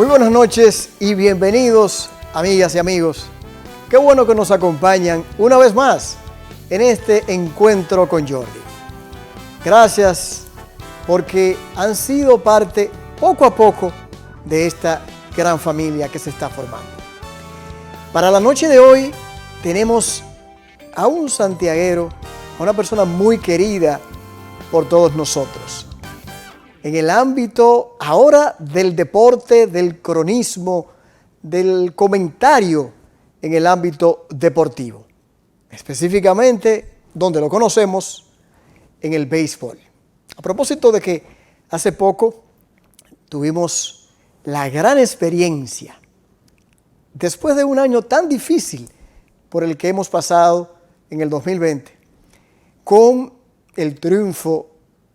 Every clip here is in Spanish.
Muy buenas noches y bienvenidos, amigas y amigos. Qué bueno que nos acompañan una vez más en este encuentro con Jordi. Gracias porque han sido parte poco a poco de esta gran familia que se está formando. Para la noche de hoy tenemos a un santiaguero, a una persona muy querida por todos nosotros. En el ámbito ahora del deporte, del cronismo, del comentario en el ámbito deportivo. Específicamente, donde lo conocemos, en el béisbol. A propósito de que hace poco tuvimos la gran experiencia, después de un año tan difícil por el que hemos pasado en el 2020, con el triunfo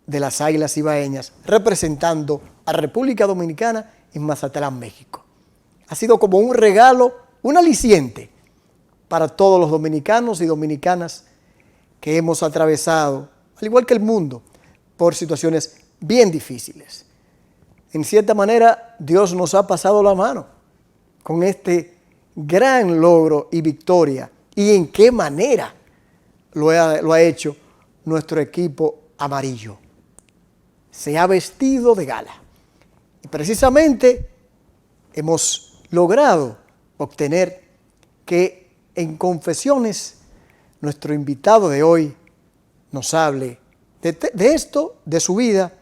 de las Águilas Ibaeñas, representando a República Dominicana en Mazatlán, México. Ha sido como un regalo, un aliciente para todos los dominicanos y dominicanas que hemos atravesado, al igual que el mundo, por situaciones bien difíciles. En cierta manera, Dios nos ha pasado la mano con este gran logro y victoria. ¿Y en qué manera lo ha hecho nuestro equipo amarillo? Se ha vestido de gala. Y precisamente hemos logrado obtener que en Confesiones nuestro invitado de hoy nos hable de esto, de su vida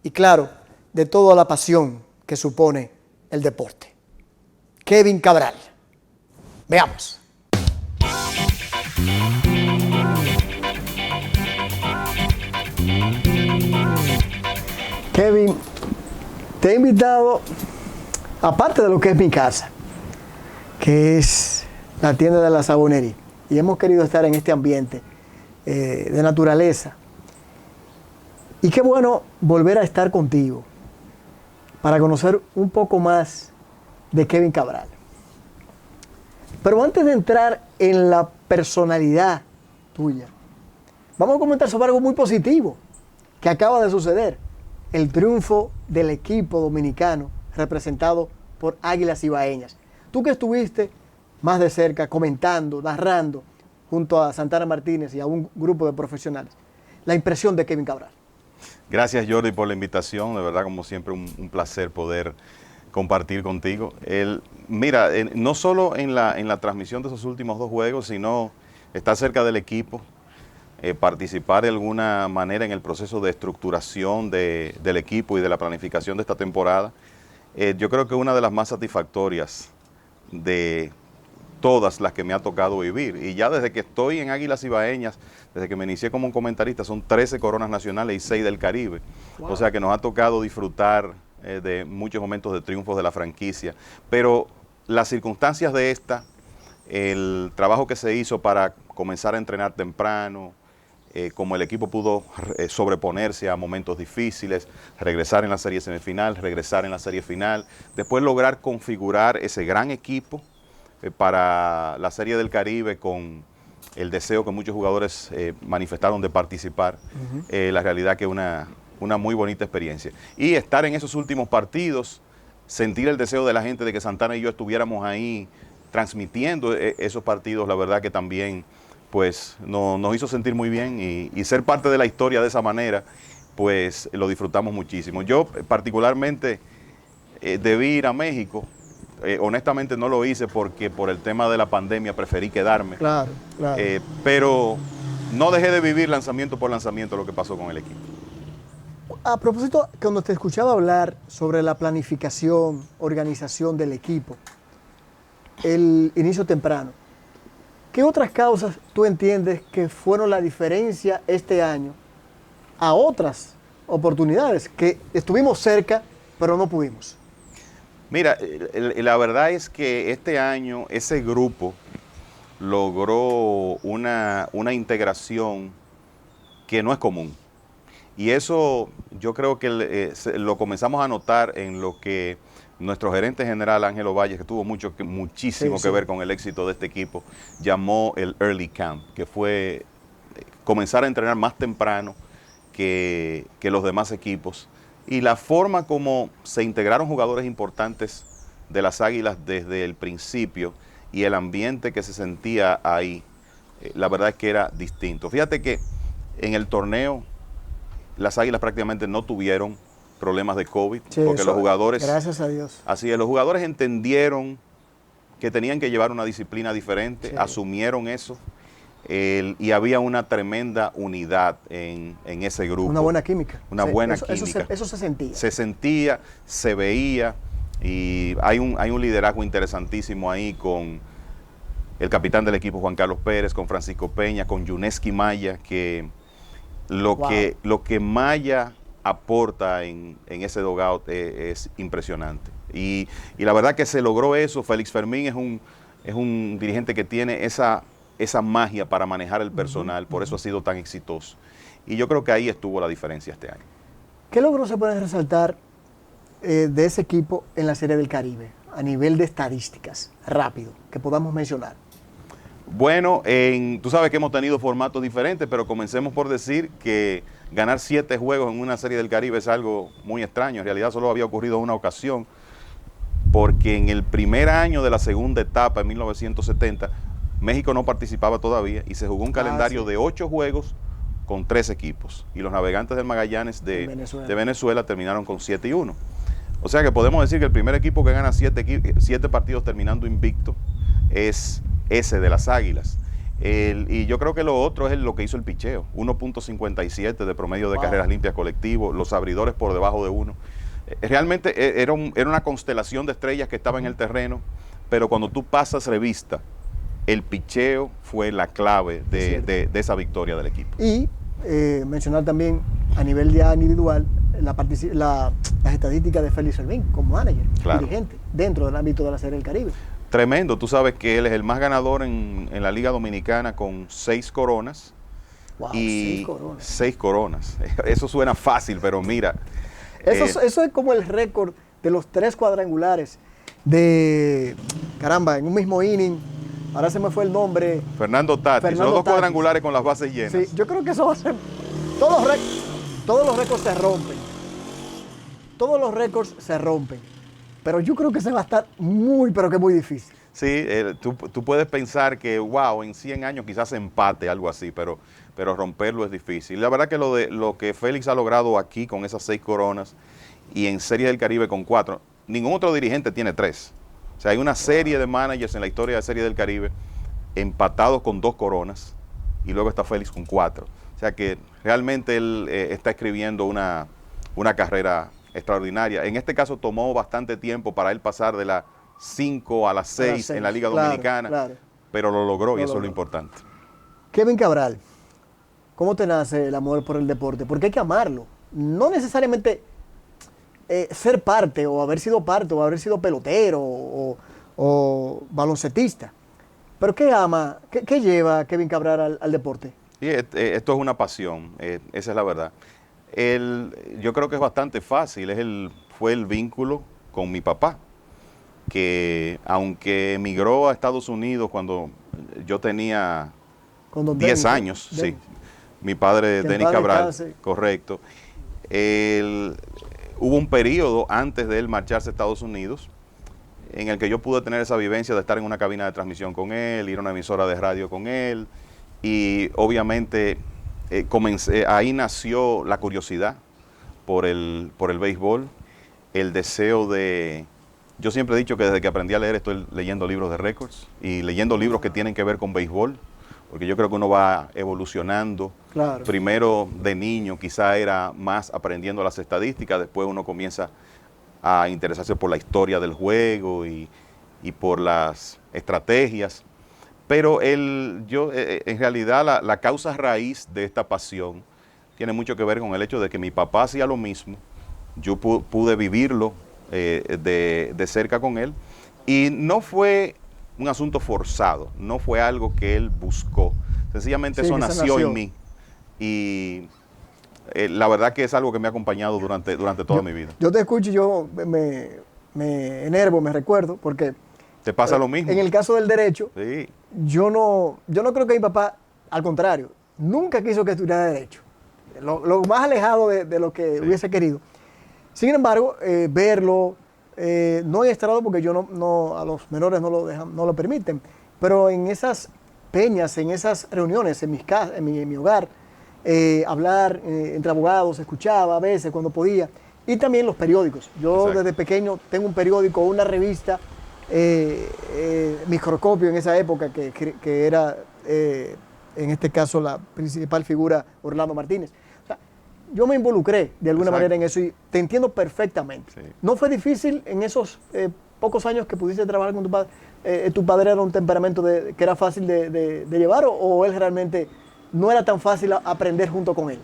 y claro, de toda la pasión que supone el deporte. Kevin Cabral. Veamos. Kevin, te he invitado, aparte de lo que es mi casa, que es la tienda de la Sabonería, y hemos querido estar en este ambiente de naturaleza. Y qué bueno volver a estar contigo para conocer un poco más de Kevin Cabral. Pero antes de entrar en la personalidad tuya, vamos a comentar sobre algo muy positivo que acaba de suceder. El triunfo del equipo dominicano representado por Águilas Ibaeñas. Tú que estuviste más de cerca comentando, narrando junto a Santana Martínez y a un grupo de profesionales, la impresión de Kevin Cabral. Gracias, Jordi, por la invitación. De verdad, como siempre, un placer poder compartir contigo. Mira, no solo en la transmisión de esos últimos dos juegos, sino estar cerca del equipo, participar de alguna manera en el proceso de estructuración del equipo y de la planificación de esta temporada. Yo creo que una de las más satisfactorias de todas las que me ha tocado vivir. Y ya desde que estoy en Águilas Ibaeñas, desde que me inicié como un comentarista, son 13 coronas nacionales y 6 del Caribe. Wow. O sea que nos ha tocado disfrutar de muchos momentos de triunfos de la franquicia. Pero las circunstancias de esta, el trabajo que se hizo para comenzar a entrenar temprano, como el equipo pudo sobreponerse a momentos difíciles, regresar en la serie semifinal, regresar en la serie final, después lograr configurar ese gran equipo para la Serie del Caribe con el deseo que muchos jugadores manifestaron de participar. La realidad que es una muy bonita experiencia. Y estar en esos últimos partidos, sentir el deseo de la gente de que Santana y yo estuviéramos ahí transmitiendo esos partidos, la verdad que también pues nos hizo sentir muy bien y ser parte de la historia de esa manera, pues lo disfrutamos muchísimo. Yo particularmente debí ir a México. Honestamente no lo hice porque por el tema de la pandemia preferí quedarme. Claro. Pero no dejé de vivir lanzamiento por lanzamiento lo que pasó con el equipo. A propósito, cuando te escuchaba hablar sobre la planificación, organización del equipo, el inicio temprano, ¿qué otras causas tú entiendes que fueron la diferencia este año a otras oportunidades que estuvimos cerca pero no pudimos? Mira, la verdad es que este año ese grupo logró una integración que no es común. Y eso yo creo que lo comenzamos a notar en lo que nuestro gerente general, Ángelo Valle, que tuvo muchísimo que ver con el éxito de este equipo, llamó el Early Camp, que fue comenzar a entrenar más temprano que los demás equipos, y la forma como se integraron jugadores importantes de las Águilas desde el principio y el ambiente que se sentía ahí, la verdad es que era distinto. Fíjate que en el torneo las Águilas prácticamente no tuvieron problemas de COVID, Sí, porque los jugadores, gracias a Dios. así es, los jugadores entendieron que tenían que llevar una disciplina diferente, Sí. asumieron eso, y había una tremenda unidad en ese grupo. Una buena química. Una Sí, buena eso, química. Eso se sentía. Se sentía, se veía, y hay un liderazgo interesantísimo ahí con el capitán del equipo, Juan Carlos Pérez, con Francisco Peña, con Yuneski Maya, que lo que Maya aporta en ese dugout es impresionante. Y la verdad que se logró eso. Félix Fermín es un dirigente que tiene esa magia para manejar el personal, por eso ha sido tan exitoso. Y yo creo que ahí estuvo la diferencia este año. ¿Qué logros se pueden resaltar de ese equipo en la Serie del Caribe, a nivel de estadísticas, rápido, que podamos mencionar? Bueno, tú sabes que hemos tenido formatos diferentes, pero comencemos por decir que ganar 7 juegos en una Serie del Caribe es algo muy extraño. En realidad solo había ocurrido una ocasión, porque en el primer año de la segunda etapa, en 1970, México no participaba todavía y se jugó un calendario de 8 juegos con 3 equipos. Y los Navegantes del Magallanes de Venezuela terminaron con 7-1. O sea que podemos decir que el primer equipo que gana 7 partidos terminando invicto es ese de las Águilas. Y yo creo que lo otro es lo que hizo el picheo, 1.57 de promedio de carreras limpias colectivo, los abridores por debajo de 1. Realmente era una constelación de estrellas que estaba en el terreno, pero cuando tú pasas revista, el picheo fue la clave de esa victoria del equipo. Y mencionar también a nivel ya individual las estadísticas de Félix Fermín como manager, dirigente, dentro del ámbito de la Serie del Caribe. Tremendo, tú sabes que él es el más ganador en la Liga Dominicana con 6 coronas. Wow, y 6 coronas. 6 coronas. Eso suena fácil, pero mira. Eso es como el récord de los 3 cuadrangulares de, caramba, en un mismo inning. Ahora se me fue el nombre. Fernando Tatis, los 2 cuadrangulares con las bases llenas. Sí, yo creo que eso va a ser. Todos los récords se rompen. Todos los récords se rompen. Pero yo creo que se va a estar pero que muy difícil. Sí, tú puedes pensar que, wow, en 100 años quizás empate, algo así, pero romperlo es difícil. La verdad que lo que Félix ha logrado aquí con esas 6 coronas y en Serie del Caribe con 4, ningún otro dirigente tiene 3. O sea, hay una serie de managers en la historia de Serie del Caribe empatados con 2 coronas y luego está Félix con 4. O sea que realmente él está escribiendo una carrera extraordinaria. En este caso tomó bastante tiempo para él pasar de las 5 a las 6 en la Liga Dominicana, pero lo logró y eso es lo importante. Kevin Cabral, ¿cómo te nace el amor por el deporte? Porque hay que amarlo. No necesariamente ser parte o haber sido parte o haber sido pelotero o baloncetista. Pero ¿qué lleva a Kevin Cabral al deporte? Sí, esto es una pasión, esa es la verdad. Yo creo que es bastante fácil, fue el vínculo con mi papá, que aunque emigró a Estados Unidos cuando yo tenía 10 años, sí, mi padre, Denis Cabral, correcto, hubo un periodo antes de él marcharse a Estados Unidos en el que yo pude tener esa vivencia de estar en una cabina de transmisión con él, ir a una emisora de radio con él, y obviamente ahí nació la curiosidad por el béisbol, el deseo de... Yo siempre he dicho que desde que aprendí a leer estoy leyendo libros de récords y leyendo libros que tienen que ver con béisbol, porque yo creo que uno va evolucionando. Claro. Primero de niño quizá era más aprendiendo las estadísticas, después uno comienza a interesarse por la historia del juego y por las estrategias. Pero en realidad la causa raíz de esta pasión tiene mucho que ver con el hecho de que mi papá hacía lo mismo, yo pude vivirlo de cerca con él, y no fue un asunto forzado, no fue algo que él buscó, sencillamente eso nació en mí, y la verdad que es algo que me ha acompañado durante toda mi vida. Yo te escucho y yo me enervo, me recuerdo, porque... ¿Te pasa lo mismo? En el caso del derecho, sí. yo no creo que mi papá, al contrario, nunca quiso que estudiara derecho. Lo más alejado de lo que hubiese querido. Sin embargo, verlo, no en estrado porque yo a los menores no lo dejan, no lo permiten, pero en esas peñas, en esas reuniones, en mi hogar, hablar entre abogados, escuchaba a veces cuando podía, y también los periódicos. Yo Exacto. desde pequeño tengo un periódico, una revista, Microscopio en esa época, que era, en este caso, la principal figura Orlando Martínez. O sea, yo me involucré de alguna Exacto. manera en eso y te entiendo perfectamente. Sí. ¿No fue difícil en esos pocos años que pudiste trabajar con tu padre? ¿Tu padre era un temperamento que era fácil de llevar o él realmente no era tan fácil aprender junto con él?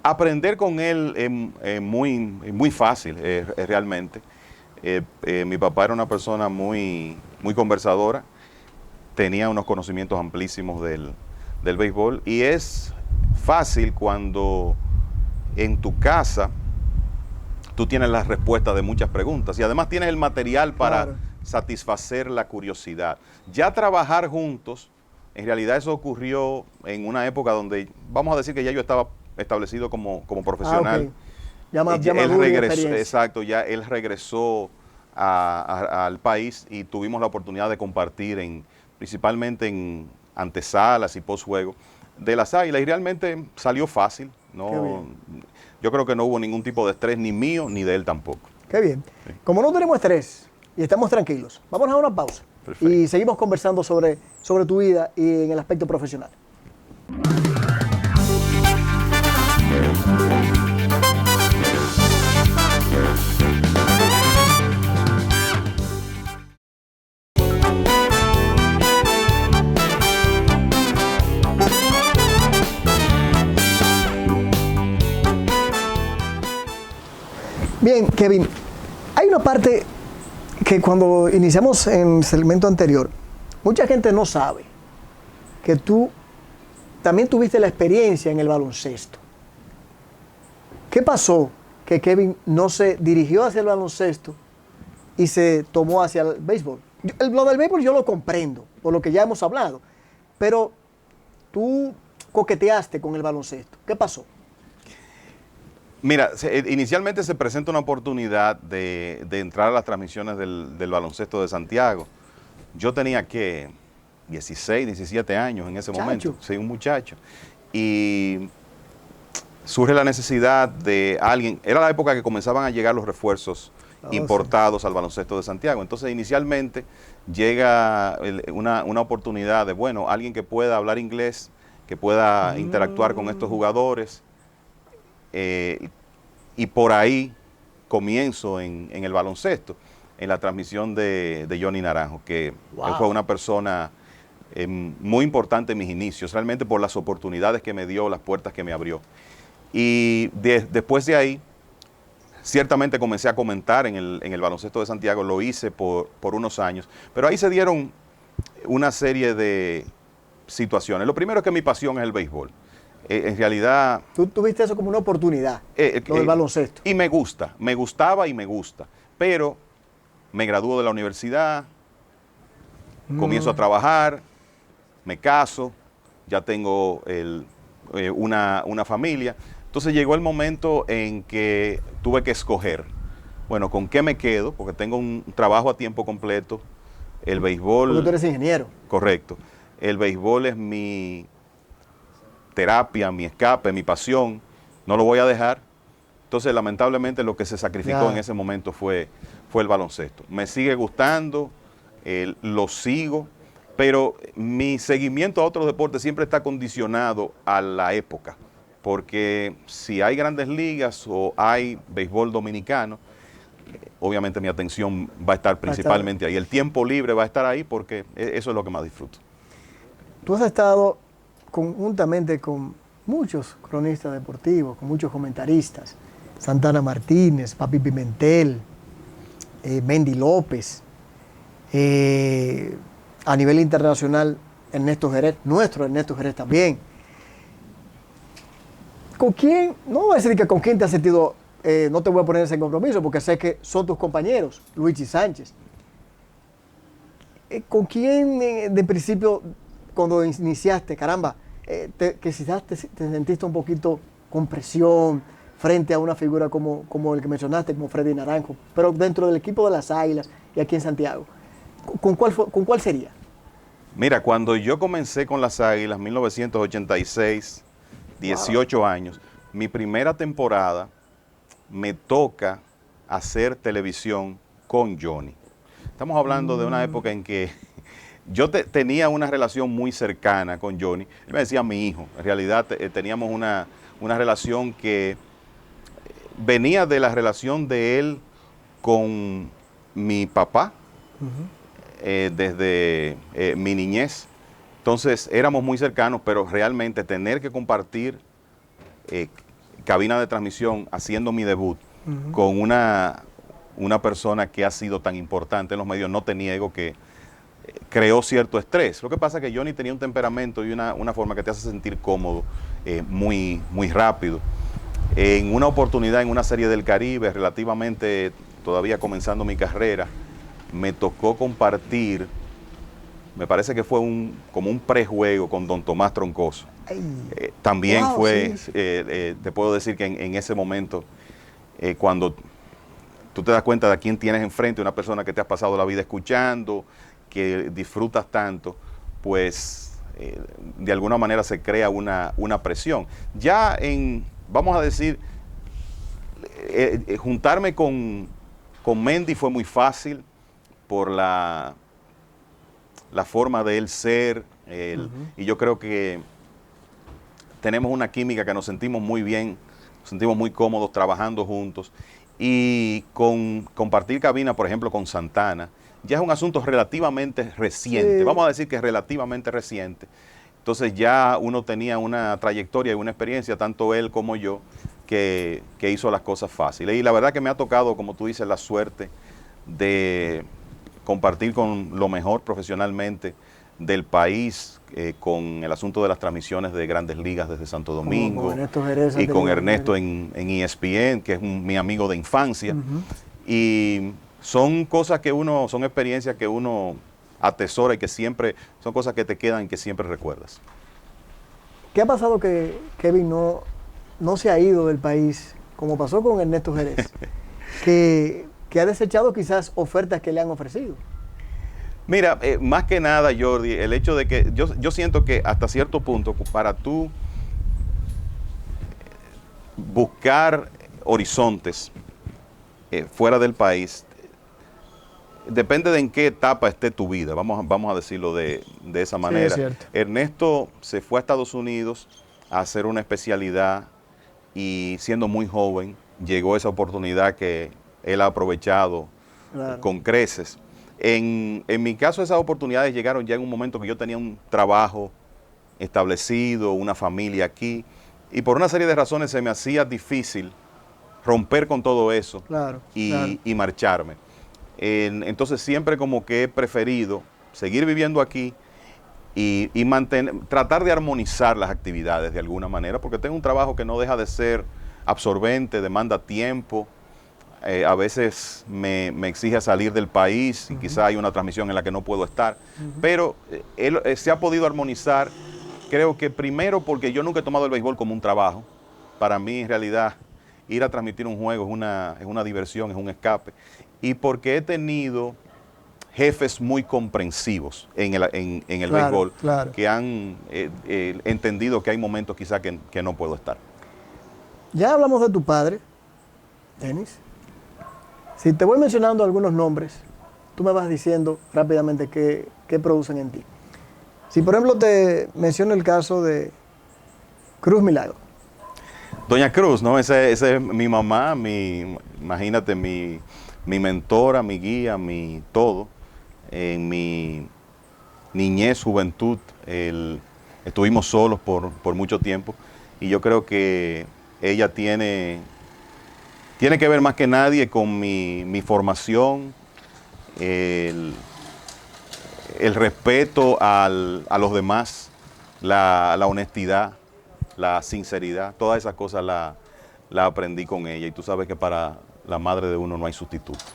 Aprender con él es muy fácil, realmente. Mi papá era una persona muy conversadora, tenía unos conocimientos amplísimos del béisbol y es fácil cuando en tu casa tú tienes las respuestas de muchas preguntas y además tienes el material para Claro. satisfacer la curiosidad. Ya trabajar juntos, en realidad eso ocurrió en una época donde, vamos a decir que ya yo estaba establecido como profesional. Ok. Ya Él maduro y regresó, experiencia. exacto, ya él regresó al país y tuvimos la oportunidad de compartir principalmente en antesalas y postjuego de las Águilas y realmente salió fácil. Qué No, bien. yo creo que no hubo ningún tipo de estrés, ni mío ni de él tampoco. Qué bien. Como no tenemos estrés y estamos tranquilos, vamos a una pausa. Perfecto. Y seguimos conversando sobre tu vida y en el aspecto profesional. Bien, Kevin, hay una parte que cuando iniciamos en el segmento anterior, mucha gente no sabe que tú también tuviste la experiencia en el baloncesto. ¿Qué pasó que Kevin no se dirigió hacia el baloncesto y se tomó hacia el béisbol? Lo del béisbol yo lo comprendo, por lo que ya hemos hablado, pero tú coqueteaste con el baloncesto. ¿Qué pasó? Mira, inicialmente se presenta una oportunidad de entrar a las transmisiones del baloncesto de Santiago. Yo tenía, ¿qué? 16, 17 años en ese momento. Sí, un muchacho. Y surge la necesidad de alguien. Era la época que comenzaban a llegar los refuerzos importados al baloncesto de Santiago. Entonces, inicialmente llega una oportunidad de, bueno, alguien que pueda hablar inglés, que pueda interactuar con estos jugadores. Y por ahí comienzo en el baloncesto, en la transmisión de Johnny Naranjo, que él fue una persona muy importante en mis inicios, realmente por las oportunidades que me dio, las puertas que me abrió. Y después de ahí, ciertamente comencé a comentar en el baloncesto de Santiago, lo hice por unos años, pero ahí se dieron una serie de situaciones. Lo primero es que mi pasión es el béisbol. En realidad... Tú tuviste eso como una oportunidad, lo del baloncesto. Y me gustaba y me gusta. Pero me gradúo de la universidad, comienzo a trabajar, me caso, ya tengo una familia. Entonces llegó el momento en que tuve que escoger, bueno, ¿con qué me quedo? Porque tengo un trabajo a tiempo completo, el béisbol... Porque tú eres ingeniero. Correcto. El béisbol es mi terapia, mi escape, mi pasión, no lo voy a dejar. Entonces, lamentablemente, lo que se sacrificó en ese momento fue el baloncesto. Me sigue gustando, lo sigo, pero mi seguimiento a otros deportes siempre está condicionado a la época, porque si hay grandes ligas o hay béisbol dominicano, obviamente mi atención va a estar principalmente ahí. El tiempo libre va a estar ahí porque eso es lo que más disfruto. Tú has estado conjuntamente con muchos cronistas deportivos, con muchos comentaristas, Santana Martínez, Papi Pimentel, Mendy López, a nivel internacional Ernesto Jerez, nuestro Ernesto Jerez también. ¿Con quién? No voy a decir que con quién te has sentido, no te voy a poner ese compromiso porque sé que son tus compañeros, Luigi Sánchez. ¿Con quién de principio, cuando iniciaste, caramba, quizás te sentiste un poquito con presión, frente a una figura como el que mencionaste, como Freddy Naranjo, pero dentro del equipo de las Águilas y aquí en Santiago? ¿Con cuál sería? Mira, cuando yo comencé con las Águilas, 1986, 18 años, mi primera temporada me toca hacer televisión con Johnny. Estamos hablando de una época en que yo tenía una relación muy cercana con Johnny. Él me decía mi hijo. En realidad teníamos una relación que venía de la relación de él con mi papá desde mi niñez. Entonces éramos muy cercanos, pero realmente tener que compartir cabina de transmisión haciendo mi debut con una persona que ha sido tan importante en los medios, no te niego que creó cierto estrés. Lo que pasa es que Johnny tenía un temperamento y una forma que te hace sentir cómodo muy rápido. En una oportunidad en una serie del Caribe, relativamente todavía comenzando mi carrera, me tocó compartir, me parece que fue como un prejuego con don Tomás Troncoso. También fue, sí. Te puedo decir que en ese momento, cuando tú te das cuenta de a quién tienes enfrente, una persona que te has pasado la vida escuchando, que disfrutas tanto, pues de alguna manera se crea una presión. Ya vamos a decir, juntarme con Mendy fue muy fácil por la forma de él ser, y yo creo que tenemos una química que nos sentimos muy bien, nos sentimos muy cómodos trabajando juntos, y compartir cabina, por ejemplo, con Santana, ya es un asunto relativamente reciente, sí. Vamos a decir que es relativamente reciente. Entonces ya uno tenía una trayectoria y una experiencia, tanto él como yo, que hizo las cosas fáciles. Y la verdad que me ha tocado, como tú dices, la suerte de compartir con lo mejor profesionalmente del país, con el asunto de las transmisiones de Grandes Ligas desde Santo Domingo, y con Ernesto en ESPN, que es mi amigo de infancia. Y son cosas son experiencias que uno atesora y que siempre, son cosas que te quedan y que siempre recuerdas. ¿Qué ha pasado que Kevin no se ha ido del país, como pasó con Ernesto Jerez, que ha desechado quizás ofertas que le han ofrecido? Mira, más que nada, Jordi, el hecho de que yo siento que hasta cierto punto, para tú buscar horizontes fuera del país, depende de en qué etapa esté tu vida, vamos a decirlo de esa manera. Sí, es cierto. Ernesto se fue a Estados Unidos a hacer una especialidad y siendo muy joven llegó esa oportunidad que él ha aprovechado, claro, con creces. En mi caso, esas oportunidades llegaron ya en un momento que yo tenía un trabajo establecido, una familia aquí, y por una serie de razones se me hacía difícil romper con todo eso, claro, y marcharme. Entonces siempre como que he preferido seguir viviendo aquí y tratar de armonizar las actividades de alguna manera, porque tengo un trabajo que no deja de ser absorbente, demanda tiempo. A veces me exige salir del país y quizá hay una transmisión en la que no puedo estar, pero se ha podido armonizar, creo que primero porque yo nunca he tomado el béisbol como un trabajo. Para mí, en realidad, ir a transmitir un juego es una diversión, es un escape, y porque he tenido jefes muy comprensivos en el béisbol, claro, que han entendido que hay momentos quizá que no puedo estar. Ya hablamos de tu padre, Denis. Si te voy mencionando algunos nombres, tú me vas diciendo rápidamente qué producen en ti. Si por ejemplo te menciono el caso de Cruz Milagro. Doña Cruz, ¿no? Esa es mi mamá, imagínate, mi mentora, mi guía, mi todo. En mi niñez, juventud, estuvimos solos por mucho tiempo, y yo creo que ella tiene que ver más que nadie con mi formación, el respeto a los demás, la honestidad, la sinceridad, todas esas cosas la aprendí con ella, y tú sabes que para la madre de uno no hay sustituto.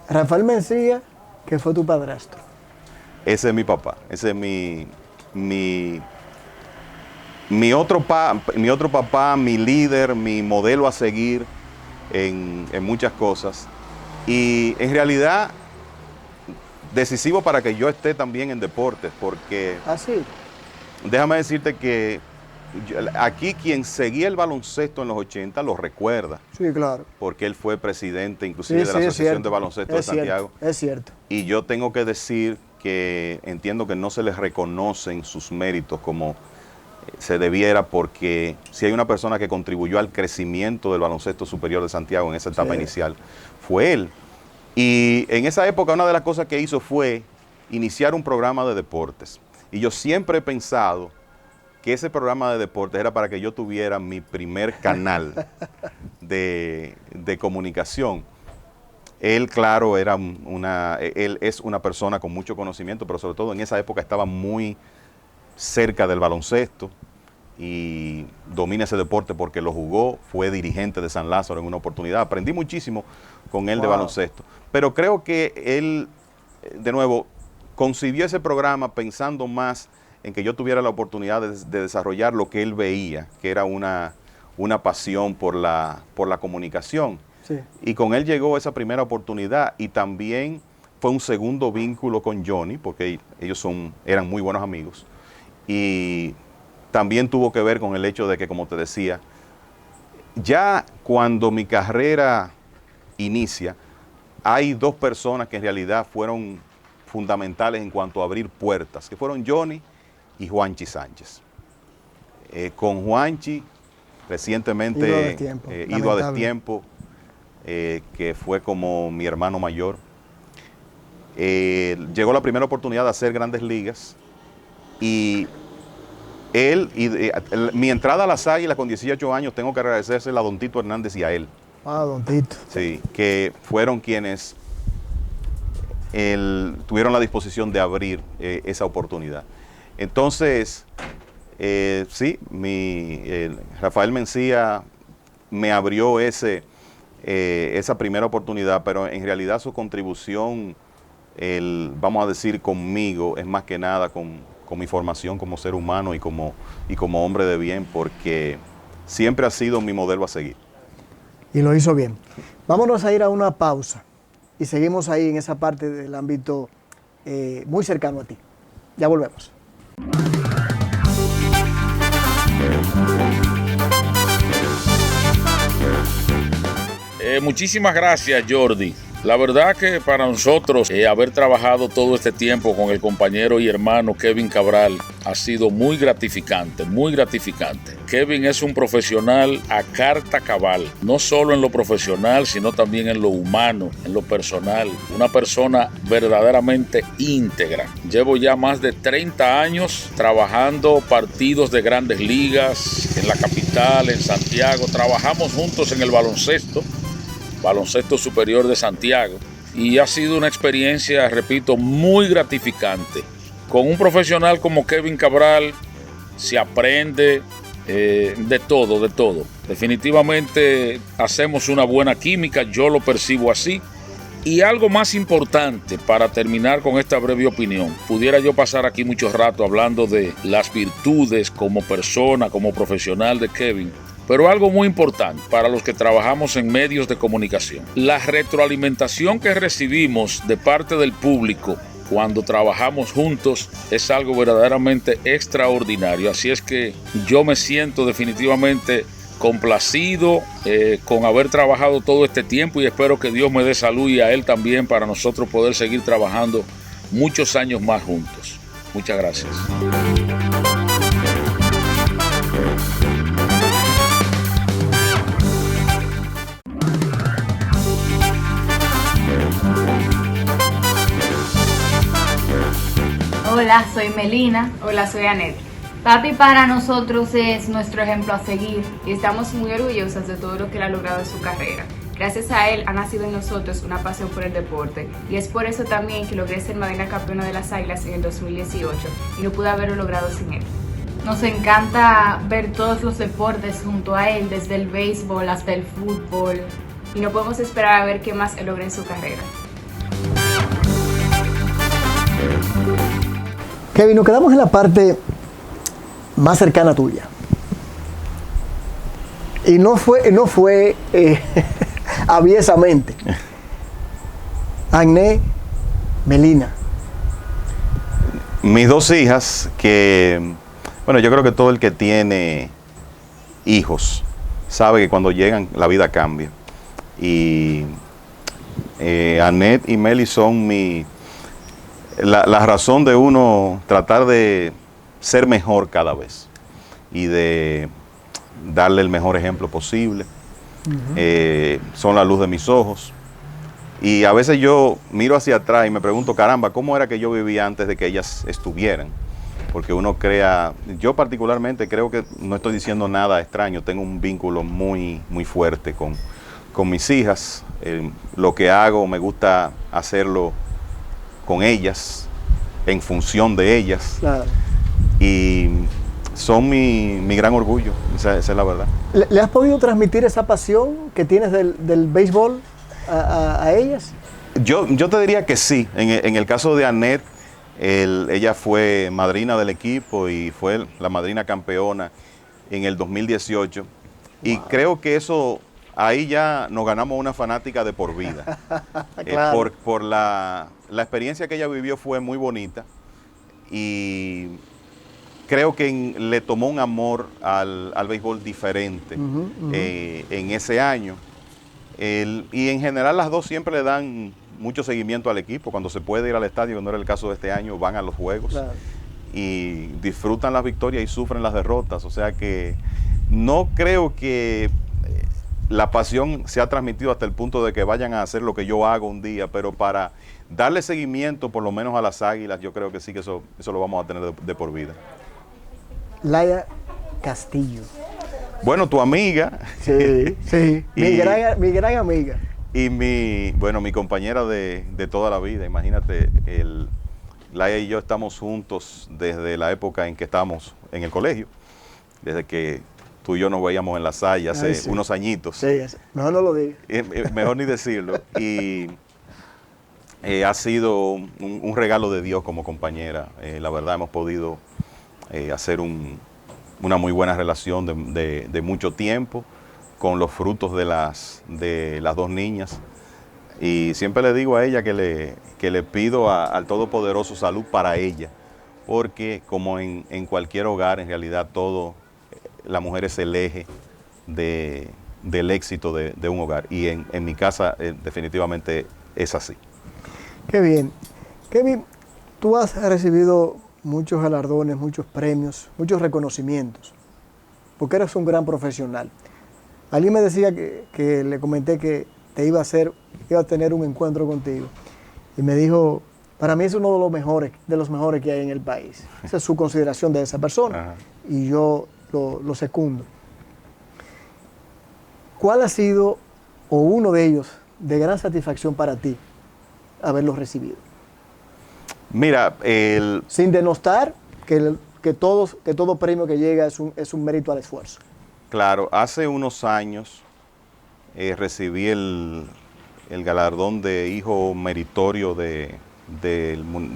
Rafael Mencía, que fue tu padrastro. Ese es mi papá, ese es mi mi otro papá, mi líder, mi modelo a seguir en muchas cosas. Y en realidad, decisivo para que yo esté también en deportes, porque Así. déjame decirte que aquí quien seguía el baloncesto en los 80 lo recuerda. Sí, claro. Porque él fue presidente inclusive Sí, de la sí, Asociación de Baloncesto de Santiago. Es cierto. Y yo tengo que decir que entiendo que no se les reconocen sus méritos como se debiera, porque si hay una persona que contribuyó al crecimiento del baloncesto superior de Santiago en esa etapa inicial, fue él. Y en esa época una de las cosas que hizo fue iniciar un programa de deportes. Y yo siempre he pensado que ese programa de deportes era para que yo tuviera mi primer canal de comunicación. Él, claro, él es una persona con mucho conocimiento, pero sobre todo en esa época estaba muy cerca del baloncesto y domina ese deporte porque lo jugó, fue dirigente de San Lázaro en una oportunidad. Aprendí muchísimo con él de baloncesto. Pero creo que él, de nuevo, concibió ese programa pensando más en que yo tuviera la oportunidad de desarrollar lo que él veía, que era una pasión por la comunicación. Sí. Y con él llegó esa primera oportunidad y también fue un segundo vínculo con Johnny, porque ellos eran muy buenos amigos. Y también tuvo que ver con el hecho de que, como te decía, ya cuando mi carrera inicia, hay dos personas que en realidad fueron fundamentales en cuanto a abrir puertas, que fueron Johnny y Juanchi Sánchez. Con Juanchi, recientemente ido a destiempo, que fue como mi hermano mayor. Llegó la primera oportunidad de hacer Grandes Ligas y mi entrada a las Águilas con 18 años tengo que agradecérsela a don Tito Hernández y a él. Ah, don Tito. Sí, que fueron quienes tuvieron la disposición de abrir esa oportunidad. Entonces, sí, Rafael Mencía me abrió esa primera oportunidad, pero en realidad su contribución, vamos a decir, conmigo, es más que nada con mi formación como ser humano y como hombre de bien, porque siempre ha sido mi modelo a seguir. Y lo hizo bien. Vámonos a ir a una pausa y seguimos ahí en esa parte del ámbito muy cercano a ti. Ya volvemos. Muchísimas gracias, Jordi. La verdad que para nosotros haber trabajado todo este tiempo con el compañero y hermano Kevin Cabral ha sido muy gratificante, muy gratificante. Kevin es un profesional a carta cabal, no solo en lo profesional, sino también en lo humano, en lo personal. Una persona verdaderamente íntegra. Llevo ya más de 30 años trabajando partidos de Grandes Ligas en la capital, en Santiago. Trabajamos juntos en el baloncesto superior de Santiago, y ha sido una experiencia, repito, muy gratificante. Con un profesional como Kevin Cabral se aprende de todo. Definitivamente hacemos una buena química, yo lo percibo así. Y algo más importante para terminar con esta breve opinión, pudiera yo pasar aquí mucho rato hablando de las virtudes como persona, como profesional de Kevin, pero algo muy importante para los que trabajamos en medios de comunicación. La retroalimentación que recibimos de parte del público cuando trabajamos juntos es algo verdaderamente extraordinario. Así es que yo me siento definitivamente complacido con haber trabajado todo este tiempo y espero que Dios me dé salud y a él también para nosotros poder seguir trabajando muchos años más juntos. Muchas gracias. Hola, soy Melina. Hola, soy Anet. Papi para nosotros es nuestro ejemplo a seguir y estamos muy orgullosas de todo lo que él ha logrado en su carrera. Gracias a él ha nacido en nosotros una pasión por el deporte y es por eso también que logré ser madrina campeona de las Águilas en el 2018 y no pude haberlo logrado sin él. Nos encanta ver todos los deportes junto a él, desde el béisbol hasta el fútbol, y no podemos esperar a ver qué más él logra en su carrera. Kevin, nos quedamos en la parte más cercana tuya. Y no fue aviesamente. Agné, Melina. Mis dos hijas, que, bueno, yo creo que todo el que tiene hijos sabe que cuando llegan la vida cambia. Y Annette y Meli son la razón de uno tratar de ser mejor cada vez y de darle el mejor ejemplo posible. Son la luz de mis ojos. Y a veces yo miro hacia atrás y me pregunto, caramba, ¿cómo era que yo vivía antes de que ellas estuvieran? Porque uno crea, yo particularmente creo que no estoy diciendo nada extraño, tengo un vínculo muy, muy fuerte con mis hijas. Lo que hago me gusta hacerlo con ellas, en función de ellas. Claro. Y son mi gran orgullo, esa es la verdad. ¿Le has podido transmitir esa pasión que tienes del béisbol a ellas? Yo te diría que sí. En el caso de Annette, ella fue madrina del equipo y fue la madrina campeona en el 2018. Wow. Y creo que eso, ahí ya nos ganamos una fanática de por vida. Claro. Por la experiencia que ella vivió fue muy bonita y creo que le tomó un amor al béisbol diferente en ese año. Y en general las dos siempre le dan mucho seguimiento al equipo. Cuando se puede ir al estadio, que no era el caso de este año, van a los juegos. Claro. Y disfrutan las victorias y sufren las derrotas. O sea que no creo que la pasión se ha transmitido hasta el punto de que vayan a hacer lo que yo hago un día, pero para darle seguimiento por lo menos a las Águilas, yo creo que sí que eso lo vamos a tener de por vida. Laia Castillo. Bueno, tu amiga. Sí, sí. Mi gran amiga. Y mi compañera de toda la vida. Imagínate, Laia y yo estamos juntos desde la época en que estábamos en el colegio. Desde que tú y yo nos veíamos en la Salle hace unos añitos. Sí, mejor no lo digas. Mejor ni decirlo. Y ha sido un regalo de Dios como compañera. La verdad hemos podido hacer una muy buena relación de mucho tiempo, con los frutos de las dos niñas. Y siempre le digo a ella que le pido al Todopoderoso salud para ella, porque como en cualquier hogar, en realidad la mujer es el eje del éxito de un hogar. Y en mi casa definitivamente es así. Qué bien. Kevin, tú has recibido muchos galardones, muchos premios, muchos reconocimientos, porque eres un gran profesional. Alguien me decía que le comenté que iba a tener un encuentro contigo, y me dijo, para mí es uno de los mejores que hay en el país. Esa es su consideración de esa persona. Ajá. Y yo lo secundo. ¿Cuál ha sido, o uno de ellos, de gran satisfacción para ti, haberlos recibido? Mira, sin denostar que todo premio que llega es un mérito al esfuerzo. Claro, hace unos años recibí el galardón de hijo meritorio de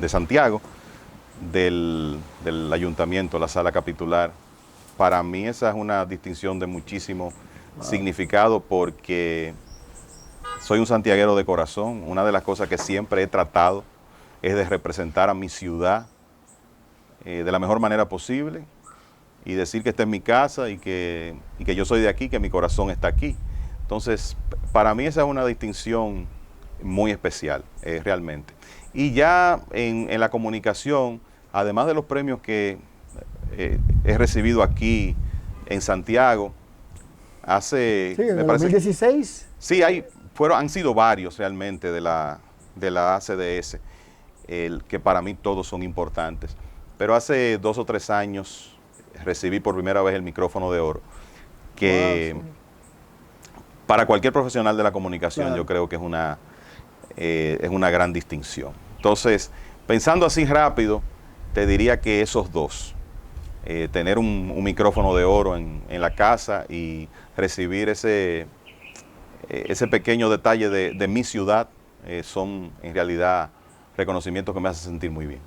Santiago, del ayuntamiento, la sala capitular. Para mí esa es una distinción de muchísimo significado, porque soy un santiaguero de corazón. Una de las cosas que siempre he tratado es de representar a mi ciudad de la mejor manera posible y decir que esta es mi casa y que yo soy de aquí, que mi corazón está aquí. Entonces, para mí esa es una distinción muy especial, realmente. Y ya en la comunicación, además de los premios que he recibido aquí en Santiago, sí, en el 2016. Sí, han sido varios realmente de la ACDS. Que para mí todos son importantes. Pero hace 2 o 3 años recibí por primera vez el micrófono de oro, que wow, sí, para cualquier profesional de la comunicación, claro, yo creo que es una gran distinción. Entonces, pensando así rápido, te diría que esos dos, tener un micrófono de oro en la casa y recibir ese pequeño detalle de mi ciudad, son en realidad reconocimientos que me hacen sentir muy bien.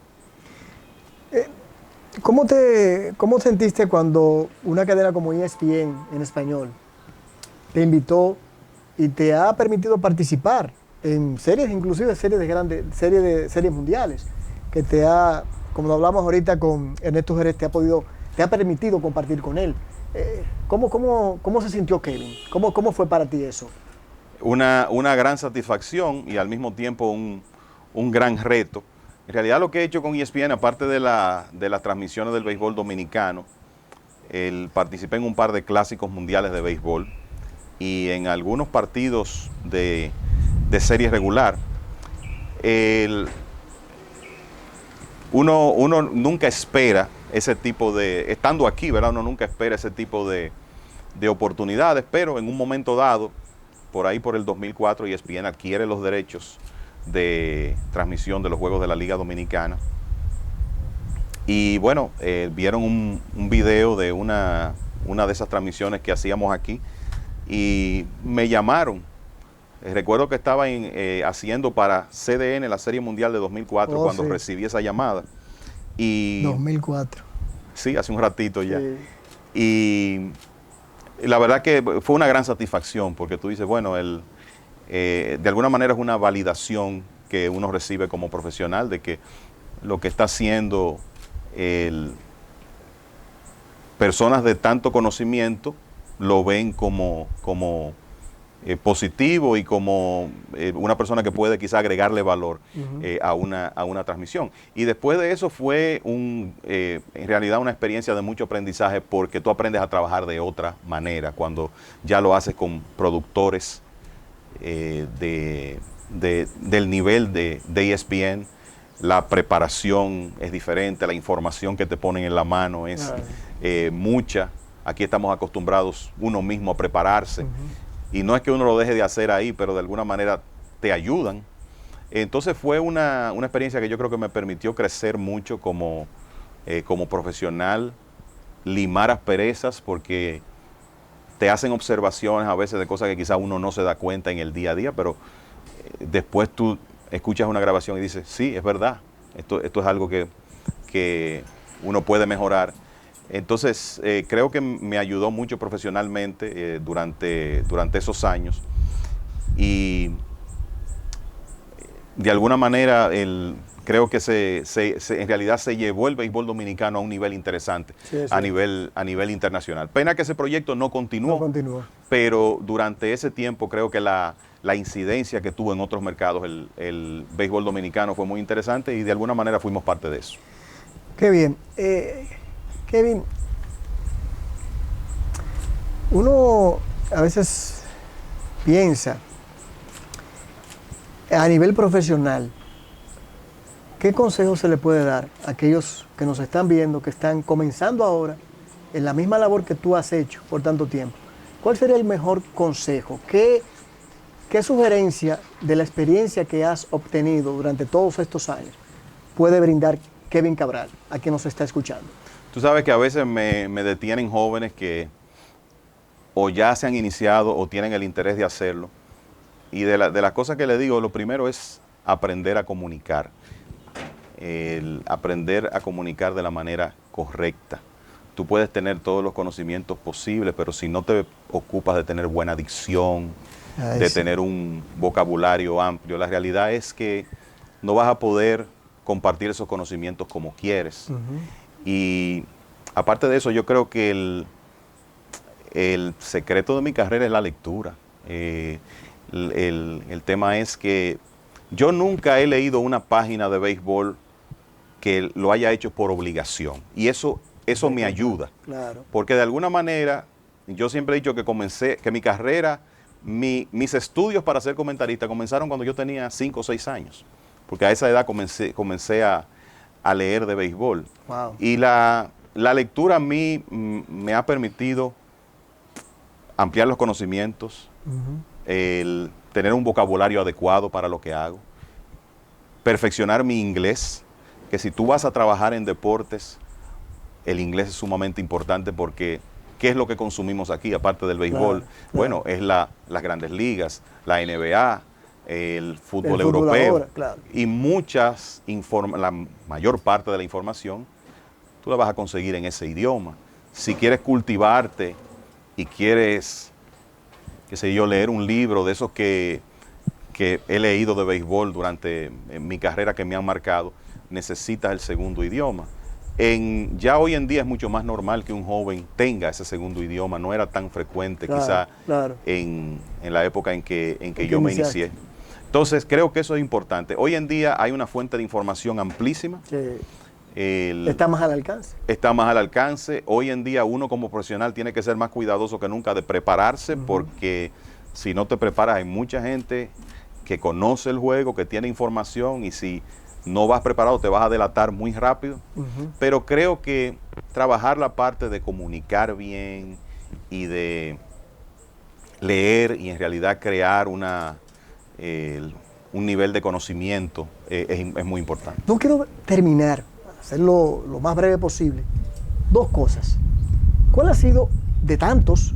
¿Cómo sentiste cuando una cadena como ESPN en español te invitó y te ha permitido participar en series, inclusive series de grandes, series mundiales, que te ha, como hablamos ahorita con Ernesto Jerez, te ha permitido compartir con él. ¿Cómo se sintió Kevin? ¿Cómo fue para ti eso? Una gran satisfacción y al mismo tiempo un gran reto. En realidad lo que he hecho con ESPN, aparte de las transmisiones del béisbol dominicano, participé en un par de clásicos mundiales de béisbol y en algunos partidos de serie regular. Uno nunca espera ese tipo de, estando aquí, ¿verdad? Uno nunca espera ese tipo de oportunidades, pero en un momento dado, por ahí por el 2004, ESPN adquiere los derechos de transmisión de los juegos de la Liga Dominicana. Y bueno, vieron un video de una de esas transmisiones que hacíamos aquí y me llamaron. Recuerdo que estaba haciendo para CDN la Serie Mundial de 2004 cuando sí. recibí esa llamada. Y 2004. Sí, hace un ratito ya. Sí. Y la verdad que fue una gran satisfacción porque tú dices, bueno, de alguna manera es una validación que uno recibe como profesional de que lo que está haciendo personas de tanto conocimiento lo ven como positivo y como una persona que puede quizá agregarle valor a una transmisión. Y después de eso fue en realidad una experiencia de mucho aprendizaje porque tú aprendes a trabajar de otra manera cuando ya lo haces con productores del nivel de ESPN. La preparación es diferente, la información que te ponen en la mano es mucha. Aquí estamos acostumbrados uno mismo a prepararse. Y no es que uno lo deje de hacer ahí, pero de alguna manera te ayudan. Entonces fue una experiencia que yo creo que me permitió crecer mucho como profesional, limar asperezas, porque te hacen observaciones a veces de cosas que quizá uno no se da cuenta en el día a día, pero después tú escuchas una grabación y dices, sí, es verdad, esto es algo que uno puede mejorar. Entonces, creo que me ayudó mucho profesionalmente durante esos años y de alguna manera creo que en realidad se llevó el béisbol dominicano a un nivel interesante, sí. a nivel internacional. Pena que ese proyecto no continuó, pero durante ese tiempo creo que la incidencia que tuvo en otros mercados el béisbol dominicano fue muy interesante y de alguna manera fuimos parte de eso. Qué bien. Kevin, uno a veces piensa a nivel profesional, ¿qué consejo se le puede dar a aquellos que nos están viendo, que están comenzando ahora en la misma labor que tú has hecho por tanto tiempo? ¿Cuál sería el mejor consejo? ¿Qué sugerencia de la experiencia que has obtenido durante todos estos años puede brindar Kevin Cabral a quien nos está escuchando? Tú sabes que a veces me detienen jóvenes que o ya se han iniciado o tienen el interés de hacerlo. Y de las cosas que le digo, lo primero es aprender a comunicar. Aprender a comunicar de la manera correcta. Tú puedes tener todos los conocimientos posibles, pero si no te ocupas de tener buena dicción, de tener un vocabulario amplio, la realidad es que no vas a poder compartir esos conocimientos como quieres. Y aparte de eso, yo creo que el secreto de mi carrera es la lectura. El tema es que yo nunca he leído una página de béisbol que lo haya hecho por obligación. Y eso me ayuda. Claro. Porque de alguna manera, yo siempre he dicho que mi carrera, mis estudios para ser comentarista comenzaron cuando yo tenía 5 o 6 años. Porque a esa edad comencé a leer de béisbol. Wow. Y la lectura a mí me ha permitido ampliar los conocimientos, el tener un vocabulario adecuado para lo que hago, perfeccionar mi inglés, que si tú vas a trabajar en deportes, el inglés es sumamente importante porque ¿qué es lo que consumimos aquí aparte del béisbol? Claro. Bueno, es las grandes ligas, la NBA, el fútbol europeo ahora, claro. Y la mayor parte de la información tú la vas a conseguir en ese idioma. Si quieres cultivarte y quieres qué sé yo, leer un libro de esos que he leído de béisbol durante mi carrera que me han marcado, necesitas el segundo idioma. Ya hoy en día es mucho más normal que un joven tenga ese segundo idioma, no era tan frecuente quizá en la época en que yo me inicié. Entonces creo que eso es importante. Hoy en día hay una fuente de información amplísima. Sí. Está más al alcance. Está más al alcance. Hoy en día uno como profesional tiene que ser más cuidadoso que nunca de prepararse, porque si no te preparas hay mucha gente que conoce el juego, que tiene información, y si no vas preparado te vas a delatar muy rápido. Pero creo que trabajar la parte de comunicar bien y de leer y en realidad crear un nivel de conocimiento es muy importante. No quiero terminar, hacerlo lo más breve posible. Dos cosas. ¿Cuál ha sido, de tantos,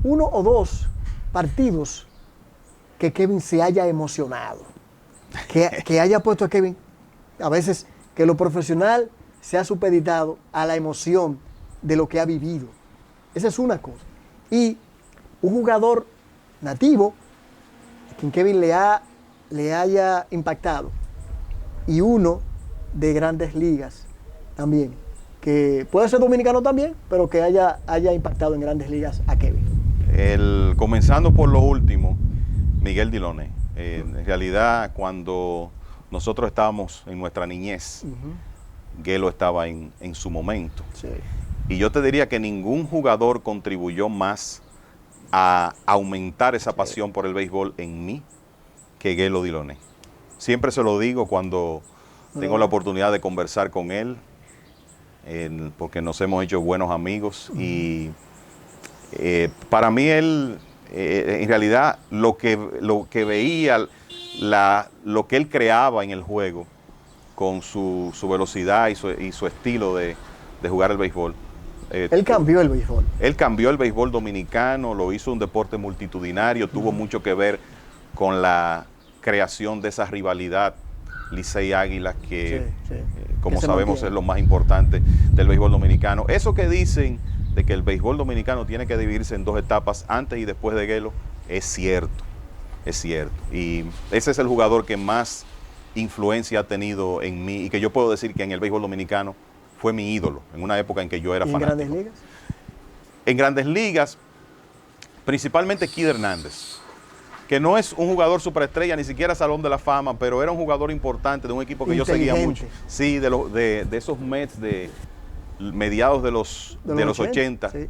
uno o dos partidos que Kevin se haya emocionado? Que haya puesto a Kevin, a veces que lo profesional se ha supeditado a la emoción de lo que ha vivido. Esa es una cosa. Y un jugador nativo, a quien Kevin le haya impactado, y uno de Grandes Ligas también, que puede ser dominicano también, pero que haya impactado en Grandes Ligas a Kevin. Comenzando por lo último, Miguel Diloné. En realidad, cuando nosotros estábamos en nuestra niñez, Gelo estaba en su momento. Sí. Y yo te diría que ningún jugador contribuyó más a aumentar esa pasión por el béisbol en mí que Gelo Diloné. Siempre se lo digo cuando tengo la oportunidad de conversar con él, porque nos hemos hecho buenos amigos. Y para mí él, en realidad, lo que veía, lo que él creaba en el juego, con su velocidad y su estilo de jugar el béisbol. Él cambió el béisbol. Él cambió el béisbol dominicano, lo hizo un deporte multitudinario, tuvo mucho que ver con la creación de esa rivalidad Licey-Águilas, que como sabemos es lo más importante del béisbol dominicano. Eso que dicen de que el béisbol dominicano tiene que dividirse en dos etapas, antes y después de Gelo, es cierto, es cierto. Y ese es el jugador que más influencia ha tenido en mí, y que yo puedo decir que en el béisbol dominicano fue mi ídolo, en una época en que yo era fanático. ¿En Grandes Ligas? En Grandes Ligas, principalmente Kid Hernández, que no es un jugador superestrella, ni siquiera Salón de la Fama, pero era un jugador importante de un equipo que yo seguía mucho. Sí, de esos Mets de mediados de los 80. Sí.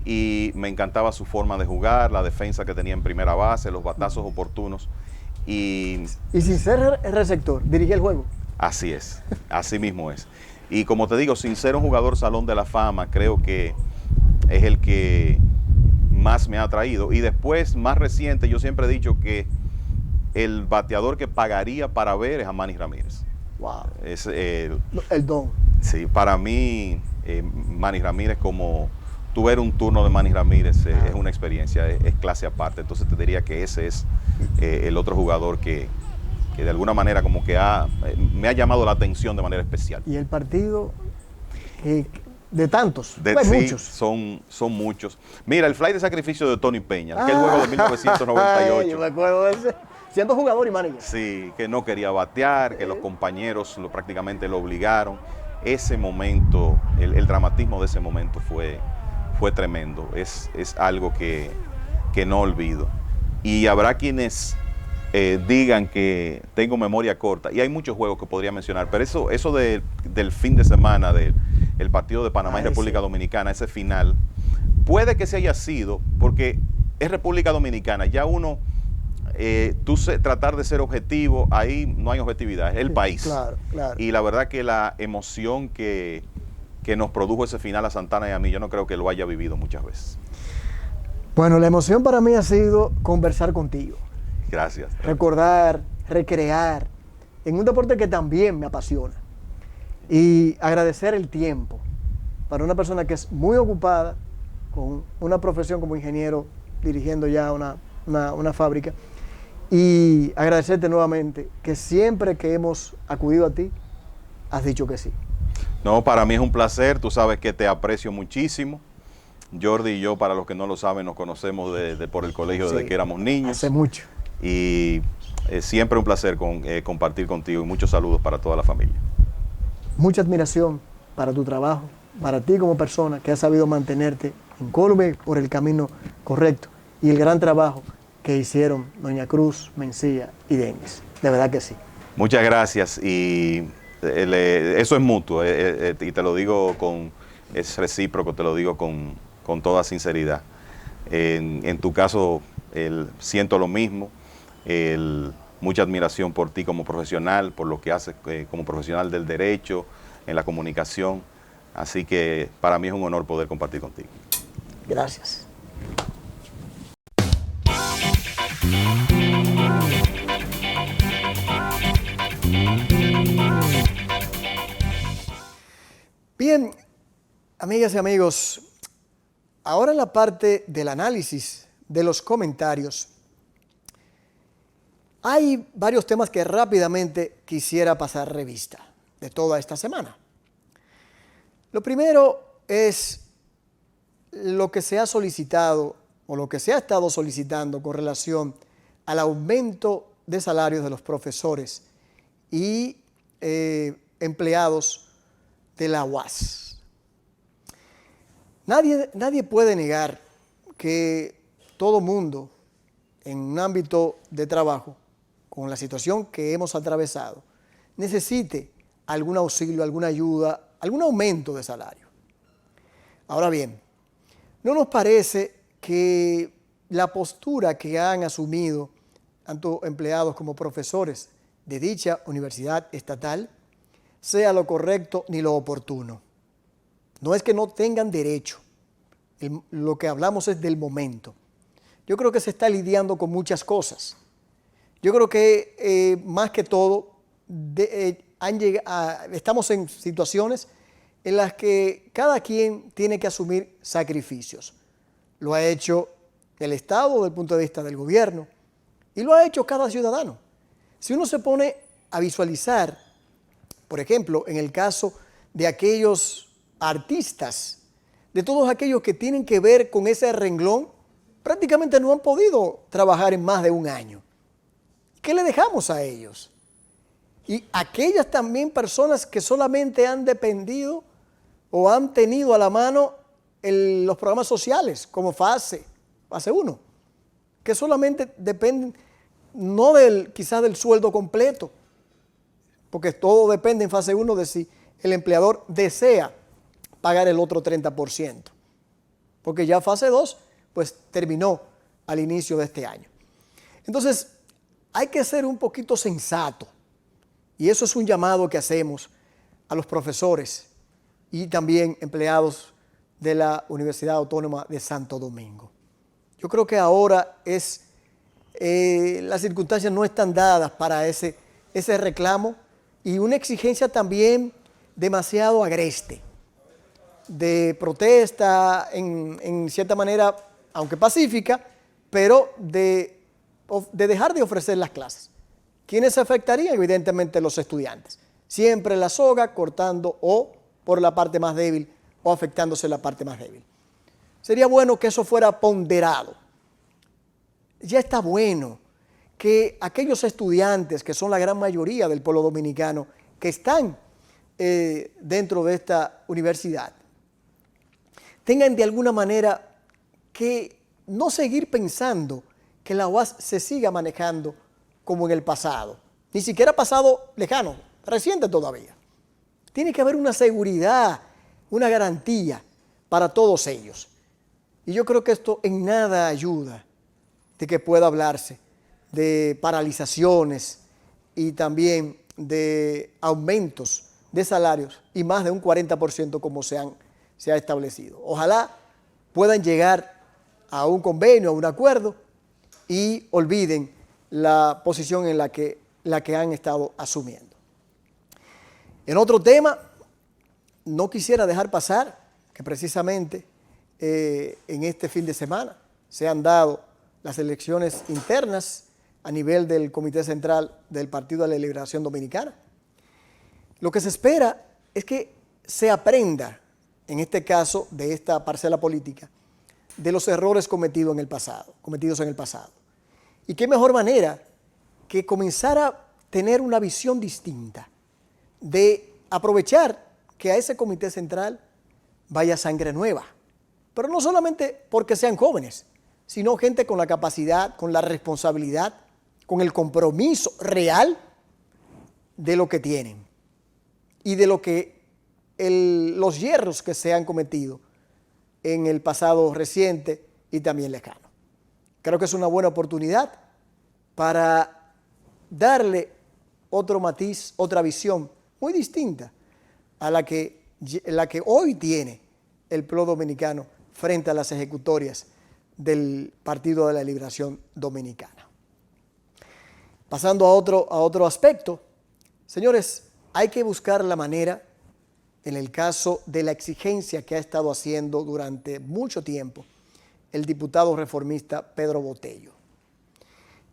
Y me encantaba su forma de jugar, la defensa que tenía en primera base, los batazos oportunos. Y sin ser receptor, dirigía el juego. Así es, así mismo es. Y como te digo, sin ser un jugador Salón de la Fama, creo que es el que más me ha atraído. Y después, más reciente, yo siempre he dicho que el bateador que pagaría para ver es a Manny Ramírez. Wow. Es, el don. Sí, para mí, Manny Ramírez, como tú ver un turno de Manny Ramírez es una experiencia, es clase aparte. Entonces te diría que ese es el otro jugador que de alguna manera como que me ha llamado la atención de manera especial. ¿Y el partido de tantos? Sí, muchos. Son muchos. Mira, el fly de sacrificio de Tony Peña, aquel juego de 1998. Yo me acuerdo de ese. Siendo jugador y manager. Sí, que no quería batear, que los compañeros prácticamente lo obligaron. Ese momento, el dramatismo de ese momento fue tremendo. Es algo que no olvido. Y habrá quienes digan que tengo memoria corta, y hay muchos juegos que podría mencionar, pero eso del fin de semana del partido de Panamá y República Dominicana, ese final, puede que se haya sido, porque es República Dominicana, ya uno, tratar de ser objetivo, ahí no hay objetividad, es el país. Claro, claro. Y la verdad que la emoción que nos produjo ese final a Santana y a mí, yo no creo que lo haya vivido muchas veces. Bueno, la emoción para mí ha sido conversar contigo. Gracias. Recordar, recrear, en un deporte que también me apasiona. Y agradecer el tiempo para una persona que es muy ocupada, con una profesión como ingeniero, dirigiendo ya una fábrica. Y agradecerte nuevamente que siempre que hemos acudido a ti, has dicho que sí. No, para mí es un placer, tú sabes que te aprecio muchísimo. Jordi y yo, para los que no lo saben, nos conocemos por el colegio desde que éramos niños. Hace mucho. Y es siempre un placer compartir contigo y muchos saludos para toda la familia. Mucha admiración para tu trabajo, para ti como persona que has sabido mantenerte incólume por el camino correcto y el gran trabajo que hicieron Doña Cruz, Mencía y Denis. De verdad que sí. Muchas gracias y eso es mutuo y te lo digo es recíproco, te lo digo con toda sinceridad. En tu caso siento lo mismo, mucha admiración por ti como profesional, por lo que haces como profesional del derecho, en la comunicación, así que para mí es un honor poder compartir contigo. Gracias. Bien, amigas y amigos, ahora en la parte del análisis de los comentarios, hay varios temas que rápidamente quisiera pasar revista de toda esta semana. Lo primero es lo que se ha solicitado o lo que se ha estado solicitando con relación al aumento de salarios de los profesores y empleados de la UAS. Nadie puede negar que todo mundo en un ámbito de trabajo, con la situación que hemos atravesado, necesite algún auxilio, alguna ayuda, algún aumento de salario. Ahora bien, ¿no nos parece que la postura que han asumido tanto empleados como profesores de dicha universidad estatal sea lo correcto ni lo oportuno? No es que no tengan derecho, lo que hablamos es del momento. Yo creo que se está lidiando con muchas cosas. Yo creo que más que todo estamos en situaciones en las que cada quien tiene que asumir sacrificios. Lo ha hecho el Estado desde el punto de vista del gobierno y lo ha hecho cada ciudadano. Si uno se pone a visualizar, por ejemplo, en el caso de aquellos artistas, de todos aquellos que tienen que ver con ese renglón, prácticamente no han podido trabajar en más de un año. ¿Qué le dejamos a ellos? Y aquellas también personas que solamente han dependido o han tenido a la mano los programas sociales, como fase 1, que solamente dependen, no quizás del sueldo completo, porque todo depende en fase 1 de si el empleador desea pagar el otro 30%, porque ya fase 2 pues terminó al inicio de este año. Entonces, hay que ser un poquito sensato, y eso es un llamado que hacemos a los profesores y también empleados de la Universidad Autónoma de Santo Domingo. Yo creo que ahora las circunstancias no están dadas para ese reclamo y una exigencia también demasiado agreste, de protesta en cierta manera, aunque pacífica, pero de dejar de ofrecer las clases. ¿Quiénes se afectarían? Evidentemente los estudiantes. Siempre la soga cortando o por la parte más débil o afectándose la parte más débil. Sería bueno que eso fuera ponderado. Ya está bueno que aquellos estudiantes, que son la gran mayoría del pueblo dominicano, que están dentro de esta universidad, tengan de alguna manera que no seguir pensando que la UAS se siga manejando como en el pasado, ni siquiera pasado lejano, reciente todavía. Tiene que haber una seguridad, una garantía para todos ellos. Y yo creo que esto en nada ayuda de que pueda hablarse de paralizaciones y también de aumentos de salarios y más de un 40% como se ha establecido. Ojalá puedan llegar a un convenio, a un acuerdo y olviden la posición en la que han estado asumiendo. En otro tema, no quisiera dejar pasar que precisamente en este fin de semana se han dado las elecciones internas a nivel del Comité Central del Partido de la Liberación Dominicana. Lo que se espera es que se aprenda, en este caso de esta parcela política, de los errores cometidos en el pasado. Y qué mejor manera que comenzar a tener una visión distinta, de aprovechar que a ese comité central vaya sangre nueva. Pero no solamente porque sean jóvenes, sino gente con la capacidad, con la responsabilidad, con el compromiso real de lo que tienen y de lo que los hierros que se han cometido en el pasado reciente y también lejano. Creo que es una buena oportunidad para darle otro matiz, otra visión muy distinta a la que hoy tiene el pueblo dominicano frente a las ejecutorias del Partido de la Liberación Dominicana. Pasando a otro aspecto, señores, hay que buscar la manera, en el caso de la exigencia que ha estado haciendo durante mucho tiempo el diputado reformista Pedro Botello.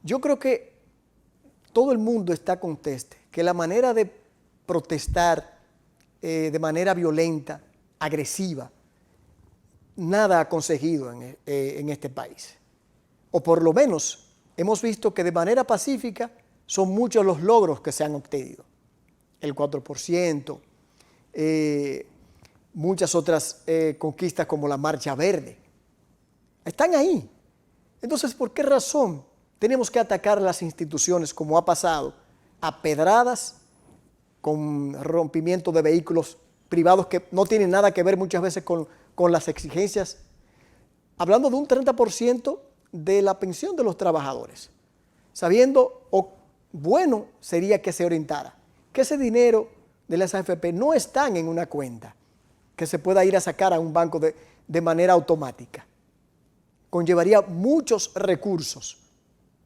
Yo creo que todo el mundo está conteste que la manera de protestar de manera violenta, agresiva, nada ha conseguido en este país. O por lo menos hemos visto que de manera pacífica son muchos los logros que se han obtenido. El 4%, muchas otras conquistas como la Marcha Verde. Están ahí. Entonces, ¿por qué razón tenemos que atacar las instituciones como ha pasado, a pedradas, con rompimiento de vehículos privados que no tienen nada que ver muchas veces con las exigencias? Hablando de un 30% de la pensión de los trabajadores, sabiendo, bueno sería que se orientara, que ese dinero de las AFP no están en una cuenta que se pueda ir a sacar a un banco de manera automática. Conllevaría muchos recursos,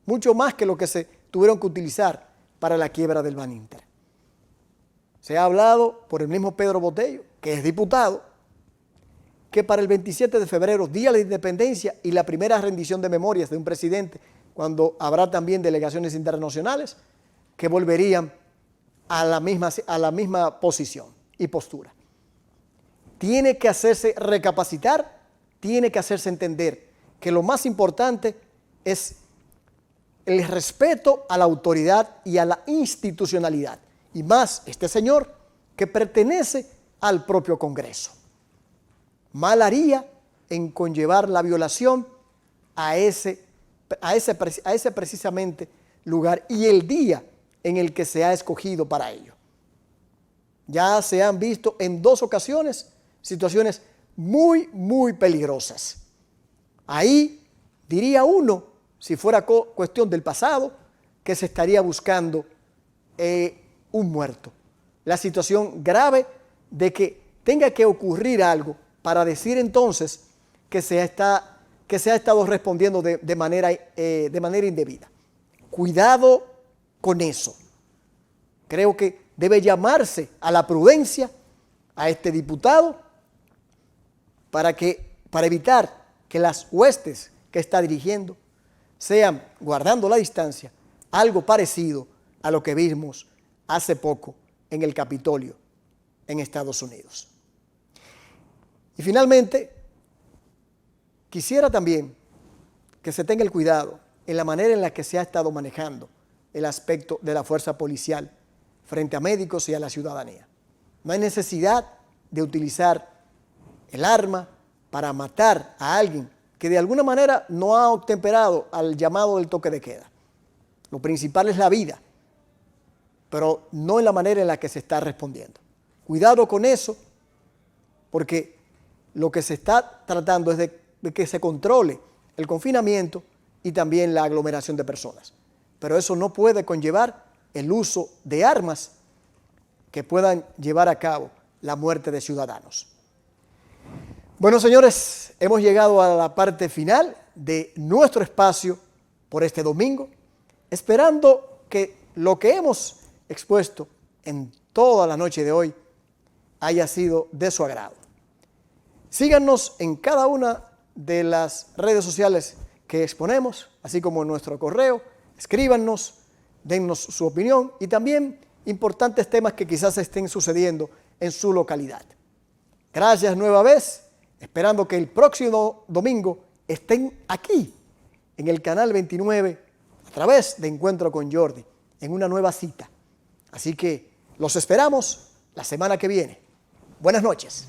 mucho más que lo que se tuvieron que utilizar para la quiebra del Baninter. Se ha hablado por el mismo Pedro Botello, que es diputado, que para el 27 de febrero, Día de la Independencia y la primera rendición de memorias de un presidente, cuando habrá también delegaciones internacionales, que volverían a la misma posición y postura. Tiene que hacerse recapacitar, tiene que hacerse entender que lo más importante es el respeto a la autoridad y a la institucionalidad. Y más este señor que pertenece al propio Congreso. Mal haría en conllevar la violación a ese precisamente lugar y el día en el que se ha escogido para ello. Ya se han visto en 2 ocasiones situaciones muy, muy peligrosas. Ahí diría uno, si fuera cuestión del pasado, que se estaría buscando un muerto. La situación grave de que tenga que ocurrir algo para decir entonces que se ha estado respondiendo de manera indebida. Cuidado con eso. Creo que debe llamarse a la prudencia a este diputado para evitar que las huestes que está dirigiendo sean, guardando la distancia, algo parecido a lo que vimos hace poco en el Capitolio en Estados Unidos. Y finalmente, quisiera también que se tenga el cuidado en la manera en la que se ha estado manejando el aspecto de la fuerza policial frente a médicos y a la ciudadanía. No hay necesidad de utilizar el arma para matar a alguien que de alguna manera no ha obtemperado al llamado del toque de queda. Lo principal es la vida, pero no en la manera en la que se está respondiendo. Cuidado con eso, porque lo que se está tratando es de que se controle el confinamiento y también la aglomeración de personas. Pero eso no puede conllevar el uso de armas que puedan llevar a cabo la muerte de ciudadanos. Bueno, señores, hemos llegado a la parte final de nuestro espacio por este domingo, esperando que lo que hemos expuesto en toda la noche de hoy haya sido de su agrado. Síganos en cada una de las redes sociales que exponemos, así como en nuestro correo, escríbanos, dennos su opinión y también importantes temas que quizás estén sucediendo en su localidad. Gracias nueva vez. esperando que el próximo domingo estén aquí, en el canal 29, a través de Encuentro con Jordi, en una nueva cita. Así que los esperamos la semana que viene. Buenas noches.